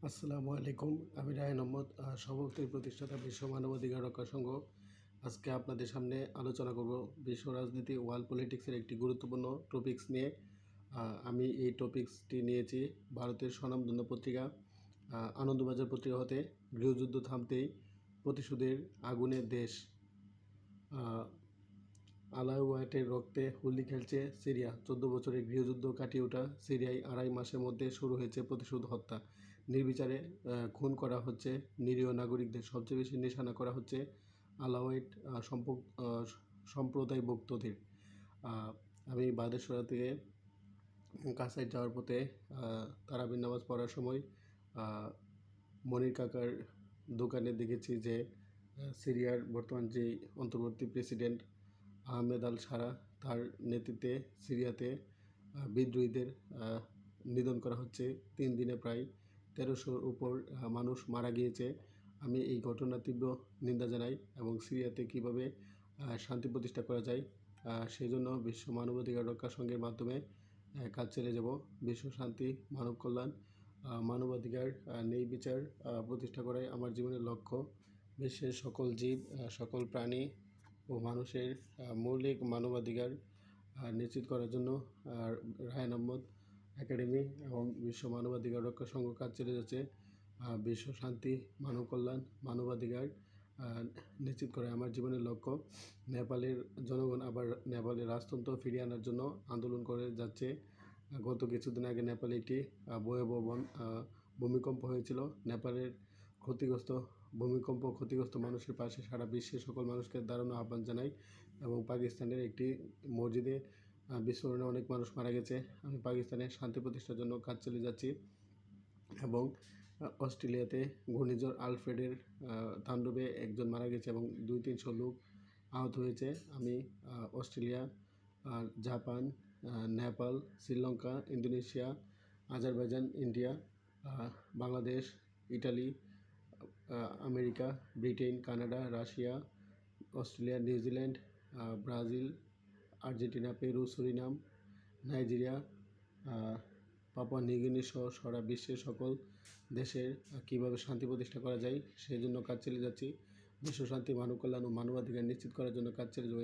আসসালামু আলাইকুম। আমি রায়হান আহমদ, সভাপতি প্রতিষ্ঠাতা বিশ্ব মানবাধিকার রক্ষা সংঘ। আজকে আপনাদের সামনে আলোচনা করব বিশ্ব রাজনীতি ওয়ার্ল্ড পলিটিক্সের একটি গুরুত্বপূর্ণ টপিকস নিয়ে। আমি এই টপিকসটি নিয়েছি ভারতের স্বনামধন্য পত্রিকা আনন্দবাজার পত্রিকা হতে। গৃহযুদ্ধ থামতেই প্রতিশোধের আগুনে দেশ, আলাওয়াটের রক্তে হোলি খেলছে সিরিয়া। 14 বছরের গৃহযুদ্ধ কাটিয়ে ওঠা সিরিয়ায় 2.5 মাসের মধ্যে শুরু হয়েছে প্রতিশোধ হত্যা। নির্বিচারে খুন করা হচ্ছে নিরীহ নাগরিকদের। সবচেয়ে বেশি নিশানা করা হচ্ছে আলাওয়াইট সম্প্রদায়ভুক্তদের। আমি বাদেশ্বরা থেকে কাছাইট যাওয়ার পথে তারাবির নামাজ পড়ার সময় মনির কাকার দোকানে দেখেছি যে সিরিয়ার বর্তমান যে অন্তর্বর্তী প্রেসিডেন্ট আহমেদ আল সারা, তার নেতৃত্বে সিরিয়াতে বিদ্রোহীদের নিধন করা হচ্ছে। 3 দিনে প্রায় 1300-র উপর মানুষ মারা গিয়েছে। আমি এই ঘটনার তীব্র নিন্দা জানাই এবং সিরিয়াতে কীভাবে শান্তি প্রতিষ্ঠা করা যায় সেই জন্য বিশ্ব মানবাধিকার রক্ষা সংঘের মাধ্যমে কাজ চালিয়ে যাব। বিশ্ব শান্তি, মানব কল্যাণ, মানবাধিকার, ন্যায় বিচার প্রতিষ্ঠা করাই আমার জীবনের লক্ষ্য। বিশ্বের সকল জীব, সকল প্রাণী ও মানুষের মৌলিক মানবাধিকার নিশ্চিত করার জন্য রায়হান আহমদ একাডেমি এবং বিশ্ব মানবাধিকার রক্ষা সংঘ কাজ চালিয়ে যাচ্ছে। বিশ্ব শান্তি, মানব কল্যাণ, মানবাধিকার নিশ্চিত করে আমার জীবনের লক্ষ্য। নেপালের জনগণ আবার নেপালের রাজতন্ত্র ফিরিয়ে আনার জন্য আন্দোলন করে যাচ্ছে। গত কিছুদিন আগে নেপালে একটি ভয়াবহ ভূমিকম্প হয়েছিল। নেপালের ক্ষতিগ্রস্ত মানুষের পাশে সারা বিশ্বের সকল মানুষকে দাঁড়ানোর আহ্বান জানাই। এবং পাকিস্তানের একটি মসজিদে বিস্ফোরণে অনেক মানুষ মারা গেছে। আমি পাকিস্তানে শান্তি প্রতিষ্ঠার জন্য কাজ চালিয়ে যাচ্ছি। এবং অস্ট্রেলিয়াতে ঘূর্ণিঝড় আলফ্রেডের তাণ্ডবে একজন মারা গেছে এবং 200-300 লোক আহত হয়েছে। আমি Australia, Japan, Nepal, Sri Lanka, Indonesia, Azerbaijan, India, Bangladesh, Italy, America, Britain, Canada, Russia, Australia, New Zealand, Brazil, Argentina, Peru, Surinam, Nigeria, Papua New Guinea সহ সারা বিশ্বের সকল দেশের কীভাবে শান্তি প্রতিষ্ঠা করা যায় সেই জন্য কাজ চালিয়ে যাচ্ছি। বিশ্ব শান্তি, মানব কল্যাণ ও মানবাধিকার নিশ্চিত করার জন্য কাজ চালিয়ে যাব।